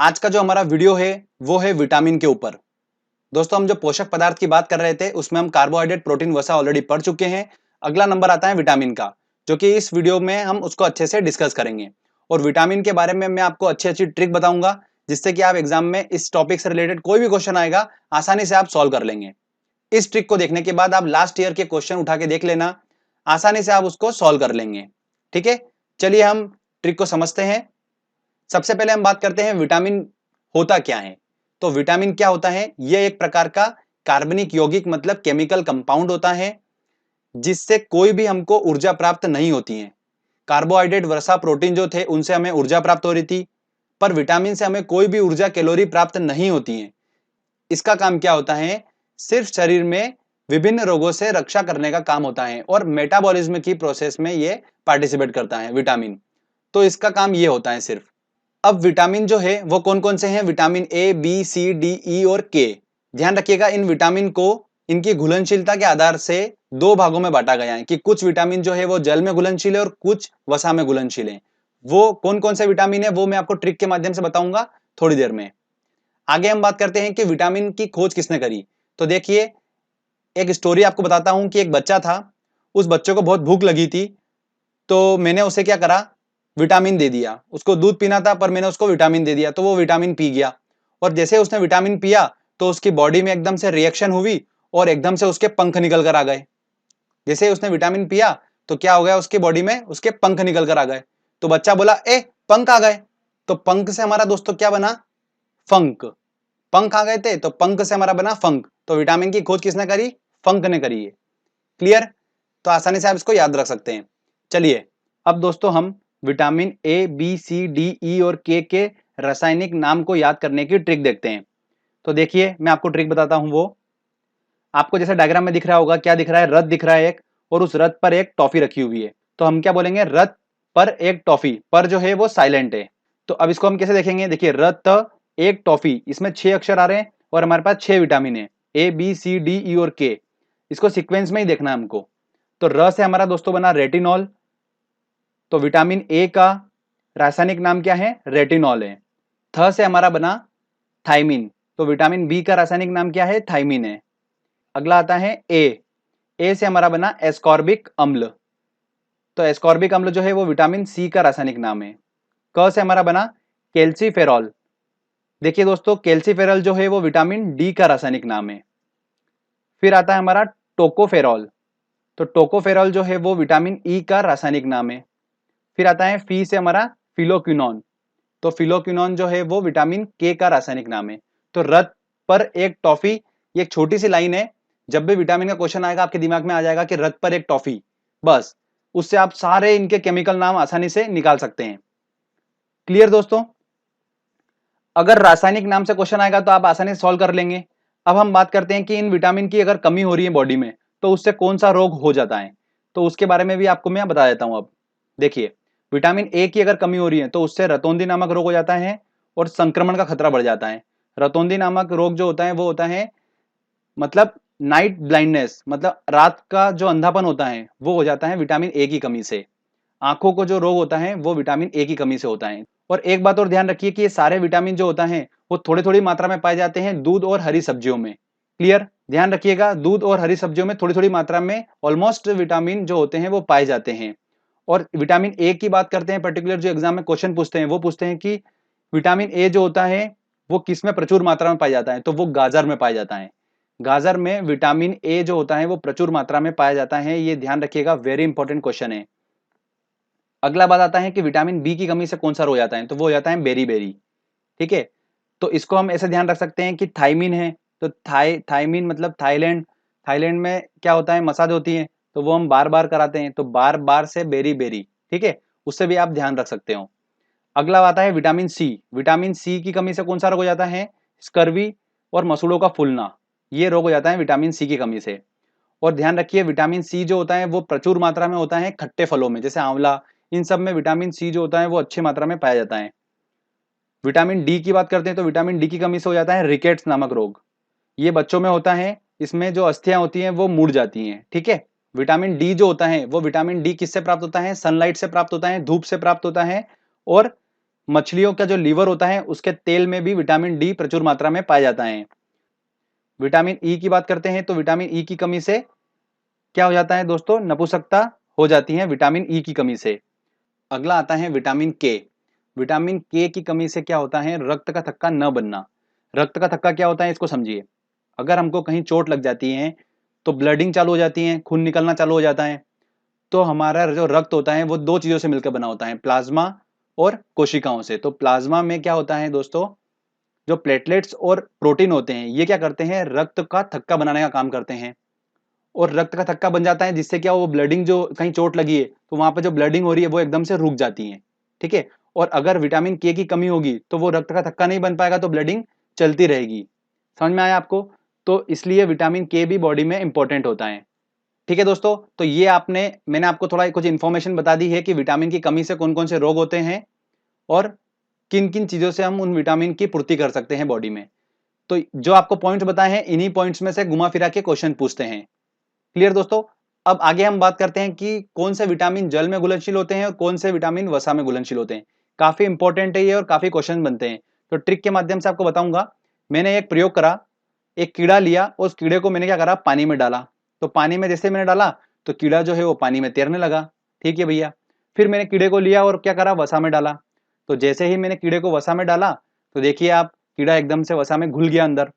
आज का जो हमारा वीडियो है वो है विटामिन के ऊपर। दोस्तों, हम जो पोषक पदार्थ की बात कर रहे थे उसमें हम कार्बोहाइड्रेट, प्रोटीन, वसा ऑलरेडी पढ़ चुके हैं। अगला नंबर आता है विटामिन का, जो कि इस वीडियो में हम उसको अच्छे से डिस्कस करेंगे। और विटामिन के बारे में मैं आपको अच्छी अच्छी ट्रिक बताऊंगा, जिससे कि आप एग्जाम में इस टॉपिक से रिलेटेड कोई भी क्वेश्चन आएगा आसानी से आप सॉल्व कर लेंगे। इस ट्रिक को देखने के बाद आप लास्ट ईयर के क्वेश्चन उठा के देख लेना, आसानी से आप उसको सॉल्व कर लेंगे। ठीक है, चलिए हम ट्रिक को समझते हैं। सबसे पहले हम बात करते हैं विटामिन होता क्या है। तो विटामिन क्या होता है? यह एक प्रकार का कार्बनिक यौगिक मतलब केमिकल कंपाउंड होता है, जिससे कोई भी हमको ऊर्जा प्राप्त नहीं होती है। कार्बोहाइड्रेट, वसा, प्रोटीन जो थे उनसे हमें ऊर्जा प्राप्त हो रही थी, पर विटामिन से हमें कोई भी ऊर्जा, कैलोरी प्राप्त नहीं होती है। इसका काम क्या होता है? सिर्फ शरीर में विभिन्न रोगों से रक्षा करने का काम होता है और मेटाबॉलिज्म की प्रोसेस में ये पार्टिसिपेट करता है विटामिन। तो इसका काम ये होता है सिर्फ। अब विटामिन जो है वो कौन कौन से हैं? Vitamin A, B, C, D, E और के। ध्यान रखिएगा, इन विटामिन को इनकी घुलनशीलता के आधार से दो भागों में बांटा गया है कि कुछ विटामिन जो है वो जल में घुलनशील है और कुछ वसा में घुलनशील है। वो कौन कौन से विटामिन है वो मैं आपको ट्रिक के माध्यम से बताऊंगा थोड़ी देर में। आगे हम बात करते हैं कि विटामिन की खोज किसने करी। तो देखिए, एक स्टोरी आपको बताता हूं कि एक बच्चा था, उस बच्चे को बहुत भूख लगी थी, तो मैंने उसे क्या करा, विटामिन दे दिया। उसको दूध पीना था पर मैंने उसको विटामिन दे दिया, तो वो विटामिन पी गया। और जैसे उसने विटामिन पिया तो उसकी बॉडी में एकदम से रिएक्शन हुई और एकदम से उसके पंख निकल कर आ गए। जैसे उसने विटामिन पिया तो क्या हो गया, उसकी बॉडी में उसके पंख निकल कर आ गए। तो बच्चा बोला, ए पंख आ गए। तो पंख से हमारा दोस्तों क्या बना? फंक। पंख आ गए थे तो पंख से हमारा बना फंक। तो विटामिन की खोज किसने करी? फंक ने करी है। क्लियर? तो आसानी से आप इसको याद रख सकते हैं। चलिए, अब दोस्तों हम vitamin A, B, C, D, E और के रासायनिक नाम को याद करने की ट्रिक देखते हैं। तो देखिए, मैं आपको ट्रिक बताता हूं। वो आपको जैसे डायग्राम में दिख रहा होगा, क्या दिख रहा है? रथ दिख रहा है एक, और उस रथ पर एक टॉफी रखी हुई है। तो हम क्या बोलेंगे? रथ पर एक टॉफी। पर जो है वो साइलेंट है। तो अब इसको हम कैसे देखेंगे? देखिए, रथ एक टॉफी, इसमें 6 अक्षर आ रहे हैं और हमारे पास 6 विटामिन है, ए, बी, सी, डी, ई और के। इसको सीक्वेंस में ही देखना है हमको। तो र से हमारा दोस्तों बना रेटिनॉल। तो विटामिन ए का रासायनिक नाम क्या है? रेटिनॉल है। थ से हमारा बना थाइमिन। तो विटामिन बी का रासायनिक नाम क्या है? थाइमिन है। अगला आता है ए। ए से हमारा बना एस्कॉर्बिक अम्ल। तो एस्कॉर्बिक अम्ल जो है वो विटामिन सी का रासायनिक नाम है। क से हमारा बना कैल्सीफेरॉल। देखिए दोस्तों, कैल्सीफेरॉल जो है वो विटामिन डी का रासायनिक नाम है। फिर आता है हमारा टोकोफेरॉल। तो टोकोफेरॉल जो है वो विटामिन ई का रासायनिक नाम है। फिर आता है फी से हमारा फिलोक्विनोन। तो फिलोक्विनोन जो है वो विटामिन के का रासायनिक नाम है। तो रथ पर एक टॉफी, ये एक छोटी सी लाइन है। जब भी विटामिन का क्वेश्चन आएगा आपके दिमाग में आ जाएगा कि रथ पर एक टॉफी, बस उससे आप सारे इनके केमिकल नाम आसानी से निकाल सकते हैं। क्लियर दोस्तों? अगर रासायनिक नाम से क्वेश्चन आएगा तो आप आसानी से सॉल्व कर लेंगे। अब हम बात करते हैं कि इन विटामिन की अगर कमी हो रही है बॉडी में तो उससे कौन सा रोग हो जाता है। तो उसके बारे में भी आपको मैं बता देता हूं। अब देखिए, विटामिन ए की अगर कमी हो रही है तो उससे रतौंधी नामक रोग हो जाता है और संक्रमण का खतरा बढ़ जाता है। रतौंधी नामक रोग जो होता है वो होता है मतलब नाइट ब्लाइंडनेस, मतलब रात का जो अंधापन होता है वो हो जाता है विटामिन ए की कमी से। आंखों को जो रोग होता है वो विटामिन ए की कमी से होता है। और एक बात और ध्यान रखिए कि ये सारे विटामिन जो होता है वो थोड़ी थोड़ी मात्रा में पाए जाते हैं दूध और हरी सब्जियों में। क्लियर? ध्यान रखिएगा, दूध और हरी सब्जियों में थोड़ी थोड़ी मात्रा में ऑलमोस्ट विटामिन जो होते हैं वो पाए जाते हैं। और विटामिन ए की बात करते हैं, पर्टिकुलर जो एग्जाम में क्वेश्चन पूछते हैं वो पूछते हैं कि विटामिन ए जो होता है वो किस में प्रचुर मात्रा में पाया जाता है। तो वो गाजर में पाया जाता है। गाजर में विटामिन ए जो होता है वो प्रचुर मात्रा में पाया जाता है। ये ध्यान रखिएगा, वेरी इंपॉर्टेंट क्वेश्चन है। अगला बात आता है कि विटामिन बी की कमी से कौन सा रोग हो जाता है। तो वो हो जाता है बेरी बेरी। ठीक है, तो इसको हम ऐसे ध्यान रख सकते हैं कि थाइमिन है तो थाइमिन मतलब थाईलैंड। थाईलैंड में क्या होता है? मसाज होती है, तो वो हम बार बार कराते हैं, तो बार बार से बेरी बेरी। ठीक है, उससे भी आप ध्यान रख सकते हो। अगला आता है विटामिन सी। विटामिन सी की कमी से कौन सा रोग हो जाता है? स्कर्वी और मसूड़ों का फूलना, ये रोग हो जाता है विटामिन सी की कमी से। और ध्यान रखिए, विटामिन सी जो होता है वो प्रचुर मात्रा में होता है खट्टे फलों में, जैसे आंवला। इन सब में विटामिन सी जो होता है वो अच्छी मात्रा में पाया जाता है। विटामिन डी की बात करते हैं तो विटामिन डी की कमी से हो जाता है रिकेट्स नामक रोग। ये बच्चों में होता है, इसमें जो अस्थियां होती हैं वो मुड़ जाती हैं। ठीक है, विटामिन डी जो होता है वो विटामिन डी किससे प्राप्त होता है? सनलाइट से प्राप्त होता है, धूप से प्राप्त होता है। और मछलियों का जो लीवर होता है उसके तेल में भी विटामिन डी प्रचुर मात्रा में पाया जाता है। विटामिन ई की बात करते हैं तो विटामिन ई की कमी से क्या हो जाता है दोस्तों, नपुंसकता हो जाती है विटामिन ई की कमी से। अगला आता है विटामिन के। विटामिन के की कमी से क्या होता है, रक्त का थक्का न बनना। रक्त का थक्का क्या होता है इसको समझिए। अगर हमको कहीं चोट लग जाती है तो ब्लडिंग चालू हो जाती है, खून निकलना चालू हो जाता है। तो हमारा जो रक्त होता है वो दो चीजों से मिलकर बना होता है, प्लाज्मा और कोशिकाओं से। तो प्लाज्मा में क्या होता है दोस्तों, जो प्लेटलेट्स और प्रोटीन होते हैं ये क्या करते हैं, रक्त का थक्का बनाने का काम करते हैं। और रक्त का थक्का बन जाता है जिससे क्या, वो ब्लडिंग, जो कहीं चोट लगी है तो वहां पर जो ब्लडिंग हो रही है वो एकदम से रुक जाती है। ठीक है। और अगर विटामिन के की कमी होगी तो वो रक्त का थक्का नहीं बन पाएगा, तो ब्लडिंग चलती रहेगी। समझ में आया आपको। तो इसलिए विटामिन के भी बॉडी में इंपॉर्टेंट होता है। ठीक है दोस्तों, तो ये मैंने आपको थोड़ा कुछ इन्फॉर्मेशन बता दी है कि विटामिन की कमी से कौन कौन से रोग होते हैं और किन किन चीजों से हम उन विटामिन की पूर्ति कर सकते हैं बॉडी में। तो जो आपको पॉइंट्स बताए हैं इन्हीं पॉइंट्स में से घुमा फिरा के क्वेश्चन पूछते हैं। क्लियर दोस्तों। अब आगे हम बात करते हैं कि कौन से विटामिन जल में घुलनशील होते हैं और कौन से विटामिन वसा में घुलनशील होते हैं। काफी इंपॉर्टेंट है ये और काफी क्वेश्चन बनते हैं। तो ट्रिक के माध्यम से आपको बताऊंगा। मैंने एक प्रयोग करा, एक कीड़ा लिया, उस कीड़े को मैंने क्या करा, पानी में डाला। तो पानी में जैसे मैंने डाला तो कीड़ा जो है वो पानी में तैरने लगा। ठीक है भैया। फिर मैंने कीड़े को लिया और क्या करा, वसा में डाला। तो जैसे ही मैंने कीड़े को वसा में डाला तो देखिए आप, कीड़ा एकदम से वसा में घुल गया अंदर।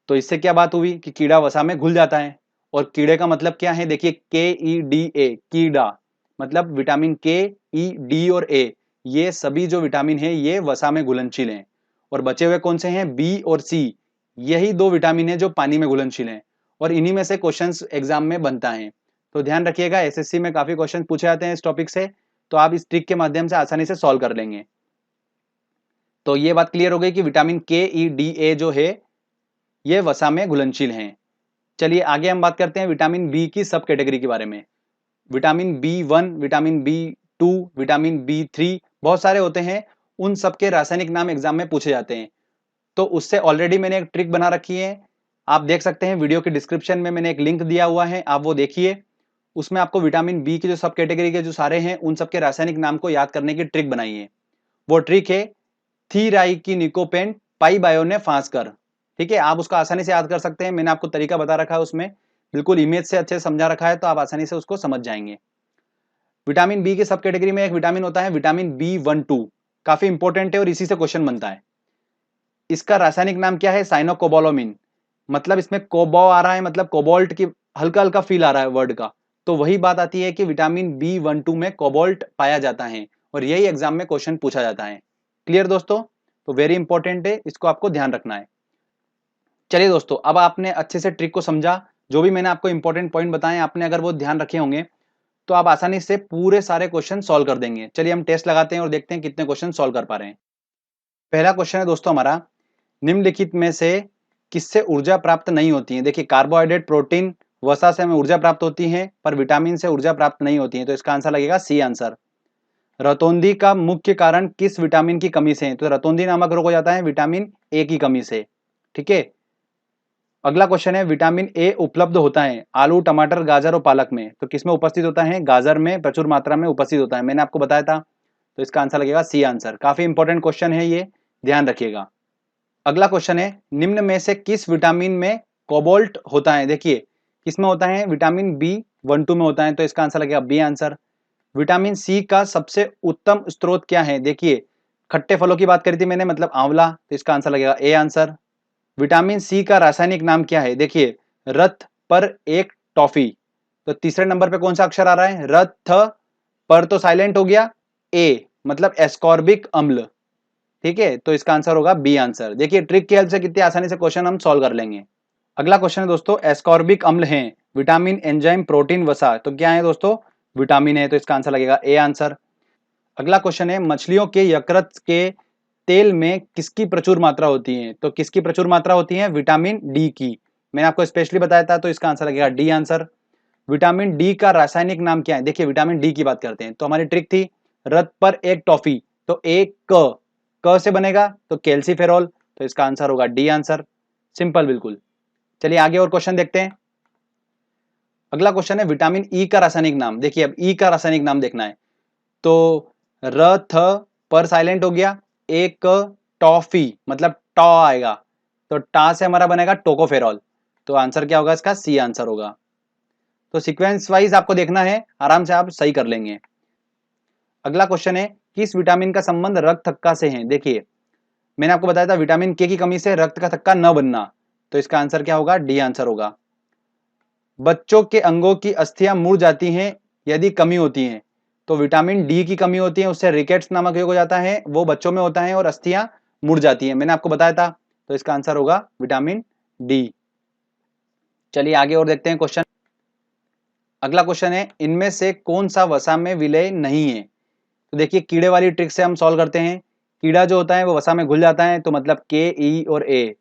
तो इससे क्या बात हुई कि कीड़ा वसा में घुल जाता है। और कीड़े का मतलब क्या है, देखिए KEDA, कीड़ा, मतलब विटामिन के, ई, डी और ए, ये सभी जो विटामिन है ये वसा में घुलनशील हैं। और बचे हुए कौन से हैं, बी और सी, यही दो विटामिन है जो पानी में घुलनशील हैं। और इन्हीं में से क्वेश्चंस एग्जाम में बनता है। तो ध्यान रखिएगा, SSC में काफी क्वेश्चन पूछे जाते हैं इस टॉपिक से। तो आप इस ट्रिक के माध्यम से आसानी से सॉल्व कर लेंगे। तो ये बात क्लियर हो गई कि विटामिन KEDA जो है ये वसा में घुलनशील हैं। चलिए आगे हम बात करते हैं विटामिन बी की सब कैटेगरी के बारे में। Vitamin B1, vitamin B2, vitamin B3, बहुत सारे होते हैं। उन सब के रासायनिक नाम एग्जाम में पूछे जाते हैं। तो उससे ऑलरेडी मैंने एक ट्रिक बना रखी है, आप देख सकते हैं वीडियो के डिस्क्रिप्शन में मैंने एक लिंक दिया हुआ है, आप वो देखिए। उसमें आपको विटामिन बी की जो सब कैटेगरी के जो सारे हैं उन सब के रासायनिक नाम को याद करने की ट्रिक बनाई है। वो ट्रिक है थीराइकिनिकोपेन पाइबायोने फांसकर। ठीक है, आप उसका आसानी से याद कर सकते हैं। मैंने आपको तरीका बता रखा है, उसमें बिल्कुल इमेज से अच्छे से समझा रखा है, तो आप आसानी से उसको समझ जाएंगे। विटामिन बी की सब कैटेगरी में एक विटामिन होता है विटामिन B12, काफी इंपॉर्टेंट है और इसी से क्वेश्चन बनता है। इसका रासायनिक नाम क्या है, साइनोकोबालामिन। मतलब इसमें कोबो आ रहा है, मतलब कोबाल्ट की हल्का हल्का फील आ रहा है वर्ड का। तो वही बात आती है कि विटामिन B12 में कोबाल्ट पाया जाता है और यही एग्जाम में क्वेश्चन पूछा जाता है। क्लियर दोस्तों। तो वेरी इंपॉर्टेंट है, इसको आपको ध्यान रखना है। चलिए दोस्तों, अब आपने अच्छे से ट्रिक को समझा। जो भी मैंने आपको इंपॉर्टेंट पॉइंट बताए आपने अगर वो ध्यान रखे होंगे तो आप आसानी से पूरे सारे क्वेश्चन सॉल्व कर देंगे। चलिए हम टेस्ट लगाते हैं और देखते हैं कितने क्वेश्चन सॉल्व कर पा रहे हैं। पहला क्वेश्चन है दोस्तों हमारा, निम्नलिखित में से किससे ऊर्जा प्राप्त नहीं होती है। देखिए कार्बोहाइड्रेट, प्रोटीन, वसा से हमें ऊर्जा प्राप्त होती है पर विटामिन से ऊर्जा प्राप्त नहीं होती है। तो इसका आंसर लगेगा सी आंसर। रतौंधी का मुख्य कारण किस विटामिन की कमी से है। तो रतौंधी नामक रोग हो जाता है विटामिन ए की कमी से। ठीक है। अगला क्वेश्चन है, विटामिन ए उपलब्ध होता है आलू, टमाटर, गाजर और पालक में। तो किसमें उपस्थित होता है, गाजर में प्रचुर मात्रा में उपस्थित होता है, मैंने आपको बताया था। तो इसका आंसर लगेगा सी आंसर। काफी इंपॉर्टेंट क्वेश्चन है ये, ध्यान रखिएगा। अगला क्वेश्चन है, निम्न में से किस विटामिन में कोबाल्ट होता है। देखिए किसमें होता है, विटामिन B12 में होता है। तो इसका आंसर लगेगा बी आंसर। विटामिन सी का सबसे उत्तम स्रोत क्या है। देखिए खट्टे फलों की बात करी थी मैंने, मतलब आंवला। तो इसका आंसर लगेगा ए आंसर। विटामिन सी का रासायनिक नाम क्या है। देखिए रथ पर एक टॉफी। तो तीसरे नंबर पे कौन सा अक्षर आ रहा है, रथ पर तो साइलेंट हो गया, ए मतलब एस्कॉर्बिक अम्ल। ठीक है, तो इसका आंसर होगा बी आंसर। देखिए ट्रिक की हेल्प से कितनी आसानी से क्वेश्चन हम सॉल्व कर लेंगे। अगला क्वेश्चन है दोस्तों, एस्कॉर्बिक अम्ल है विटामिन, एंजाइम, प्रोटीन, वसा। तो क्या है दोस्तों, विटामिन है। तो इसका आंसर लगेगा ए आंसर। अगला क्वेश्चन है, मछलियों के यकृत के तेल में किसकी प्रचुर मात्रा होती है। तो किसकी प्रचुर मात्रा होती है, विटामिन डी की। मैंने आपको स्पेशली बताया था, तो इसका आंसर लगेगा डी आंसर। विटामिन डी का रासायनिक नाम क्या है। देखिए विटामिन डी की बात करते हैं तो हमारी ट्रिक थी रथ पर एक टॉफी, तो एक क से बनेगा तो कैल्सीफेरॉल। तो इसका आंसर होगा डी आंसर, सिंपल बिल्कुल। चलिए आगे और क्वेश्चन देखते हैं। अगला क्वेश्चन है, विटामिन ई का रासायनिक नाम। देखिए अब ई का रासायनिक नाम देखना है। तो रथ पर साइलेंट हो गया, एक टॉफी मतलब टॉ आएगा, तो टा से हमारा बनेगा टोकोफेरॉल। तो आंसर क्या होगा इसका? सी आंसर होगा। तो सीक्वेंस वाइज आपको देखना है, आराम से आप सही कर लेंगे। अगला क्वेश्चन है, किस विटामिन का संबंध रक्त थक्का से है? देखिए मैंने आपको बताया था विटामिन के की कमी से रक्त का थक्का न बनना, तो इसका आंसर क्या होगा? डी आंसर होगा। बच्चों के अंगों की अस्थियां मुड़ जाती हैं यदि कमी होती है, तो विटामिन डी की कमी होती है, उससे रिकेट्स नामक रोग हो जाता है, वो बच्चों में होता है और अस्थियां मुड़ जाती हैं, मैंने आपको बताया था। तो इसका आंसर होगा विटामिन डी। चलिए आगे और देखते हैं क्वेश्चन। अगला क्वेश्चन है, इनमें से कौन सा वसा में विलय नहीं है? तो देखिए कीड़े वाली ट्रिक से हम सॉल्व करते हैं। कीड़ा जो होता है वो वसा में घुल जाता है, तो मतलब के, ई और ए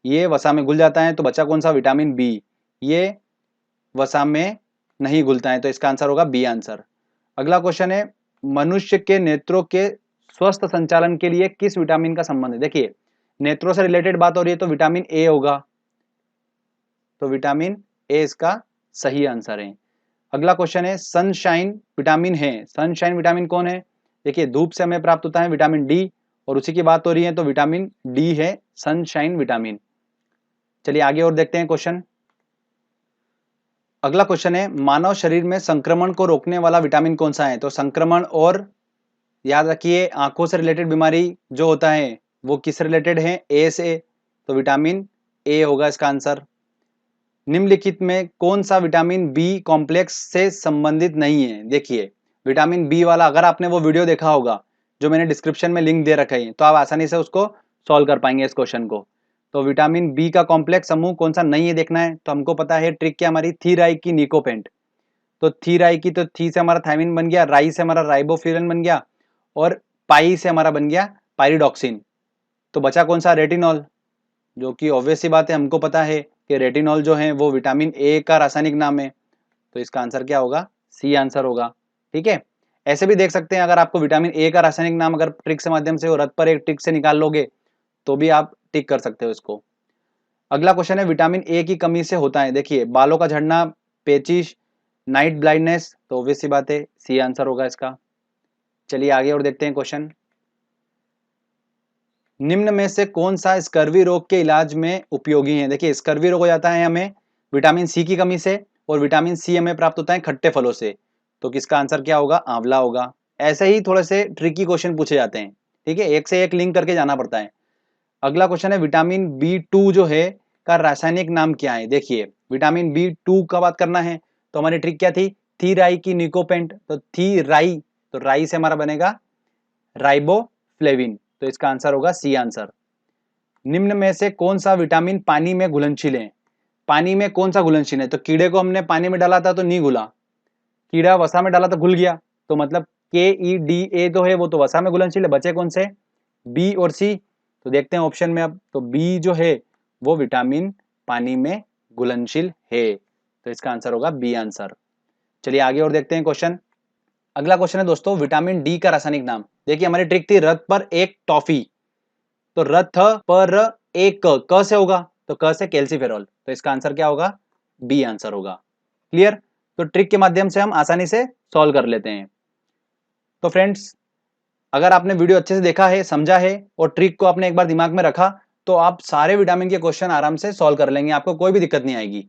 ये वसा में घुल जाता है, तो बचा कौन सा? विटामिन बी, ये वसा में नहीं घुलता है, तो इसका आंसर होगा बी आंसर। अगला क्वेश्चन है, मनुष्य के नेत्रों के स्वस्थ संचालन के लिए किस विटामिन का संबंध है? देखिए नेत्रों से रिलेटेड बात हो रही है तो विटामिन ए होगा, तो विटामिन ए इसका सही आंसर है। अगला क्वेश्चन है, सनशाइन विटामिन है, सनशाइन विटामिन कौन है? देखिए धूप से हमें प्राप्त होता है विटामिन डी, और उसी की बात हो रही है तो विटामिन डी है सनशाइन विटामिन। चलिए आगे और देखते हैं क्वेश्चन। अगला क्वेश्चन है, मानव शरीर में संक्रमण को रोकने वाला विटामिन कौन सा है? तो संक्रमण और याद रखिए आंखों से रिलेटेड बीमारी जो होता है वो किस रिलेटेड है? ए से, तो विटामिन ए होगा इसका आंसर। निम्नलिखित में कौन सा विटामिन बी कॉम्प्लेक्स से संबंधित नहीं है? देखिए विटामिन बी वाला अगर आपने वो वीडियो देखा होगा जो मैंने डिस्क्रिप्शन में लिंक दे रखा है, तो आप आसानी से उसको सॉल्व कर पाएंगे इस क्वेश्चन को। तो विटामिन बी का कॉम्प्लेक्स समूह कौन सा नहीं है देखना है, तो हमको पता है ट्रिक क्या हमारी, थीराई की निकोपेंट। तो थीराई की, तो थी से हमारा थायमिन बन गया, राई से हमारा राइबोफ्यूरन बन गया, और पाई से हमारा बन गया पायरिडॉक्सिन। तो बचा कौन सा? रेटिनॉल, जो कि ऑब्वियस सी बात है, हमको पता है कि रेटिनॉल जो है वो विटामिन ए का रासायनिक नाम है, तो इसका आंसर क्या होगा? सी आंसर होगा। ठीक है, ऐसे भी देख सकते हैं, अगर आपको विटामिन ए का रासायनिक नाम अगर ट्रिक से माध्यम से और रथ पर एक ट्रिक से निकाल लोगे तो भी आप टिक कर सकते हो इसको। अगला क्वेश्चन है, विटामिन ए की कमी से होता है, देखिए बालों का झड़ना, पेचिश, नाइट ब्लाइंडनेस, तो ऑब्वियस सी बात है सी आंसर होगा इसका। चलिए आगे और देखते हैं क्वेश्चन। निम्न में से कौन सा स्कर्वी रोग के इलाज में उपयोगी है? देखिए स्कर्वी रोग हो जाता है हमें विटामिन सी की कमी से, और विटामिन सी हमें प्राप्त होता है खट्टे फलों से, तो किसका आंसर क्या होगा? आंवला होगा। ऐसे ही थोड़े से ट्रिकी क्वेश्चन पूछे जाते हैं, ठीक है, एक से एक लिंक करके जाना पड़ता है। अगला क्वेश्चन है, विटामिन बी टू जो है का रासायनिक नाम क्या है? देखिए विटामिन बी टू का बात करना है तो हमारी ट्रिक क्या थी? थी राई की निकोपेंट, तो थी राई, तो राई से हमारा बनेगा राइबोफ्लेविन, तो इसका आंसर होगा सी आंसर। निम्न में से कौन सा विटामिन पानी में घुलनशील है? पानी में कौन सा घुलनशील है? तो कीड़े को हमने पानी में डाला था तो नहीं घुला, कीड़ा वसा में डाला तो घुल गया, तो मतलब के ई डी ए तो है वो तो वसा में घुलनशील है, बचे कौन से? बी और सी। तो देखते हैं ऑप्शन में अब, तो बी जो है वो विटामिन पानी में घुलनशील है, तो इसका आंसर होगा बी आंसर। चलिए आगे और देखते हैं क्वेश्चन। अगला क्वेश्चन है दोस्तों, विटामिन डी का रासायनिक नाम। देखिए हमारी ट्रिक थी रथ पर एक टॉफी, तो रथ पर एक क से होगा, तो क से कैल्सीफेरॉल, तो इसका आंसर क्या होगा? बी आंसर होगा। क्लियर? तो ट्रिक के माध्यम से हम आसानी से सॉल्व कर लेते हैं। तो फ्रेंड्स अगर आपने वीडियो अच्छे से देखा है, समझा है और ट्रिक को आपने एक बार दिमाग में रखा, तो आप सारे विटामिन के क्वेश्चन आराम से सॉल्व कर लेंगे, आपको कोई भी दिक्कत नहीं आएगी।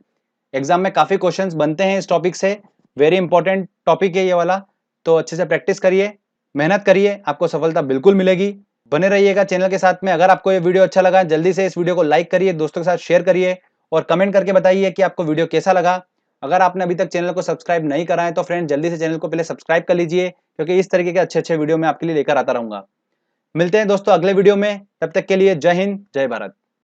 एग्जाम में काफी क्वेश्चंस बनते हैं इस टॉपिक से, वेरी इंपॉर्टेंट टॉपिक है ये वाला, तो अच्छे से प्रैक्टिस करिए, मेहनत करिए, आपको सफलता बिल्कुल मिलेगी। बने रहिएगा चैनल के साथ में। अगर आपको ये वीडियो अच्छा लगा जल्दी से इस वीडियो को लाइक करिए, दोस्तों के साथ शेयर करिए और कमेंट करके बताइए कि आपको वीडियो कैसा लगा। अगर आपने अभी तक चैनल को सब्सक्राइब नहीं करा है तो फ्रेंड जल्दी से चैनल को पहले सब्सक्राइब कर लीजिए, क्योंकि इस तरीके के अच्छे वीडियो मैं आपके लिए लेकर आता रहूंगा। मिलते हैं दोस्तों अगले वीडियो में, तब तक के लिए जय हिंद जय भारत।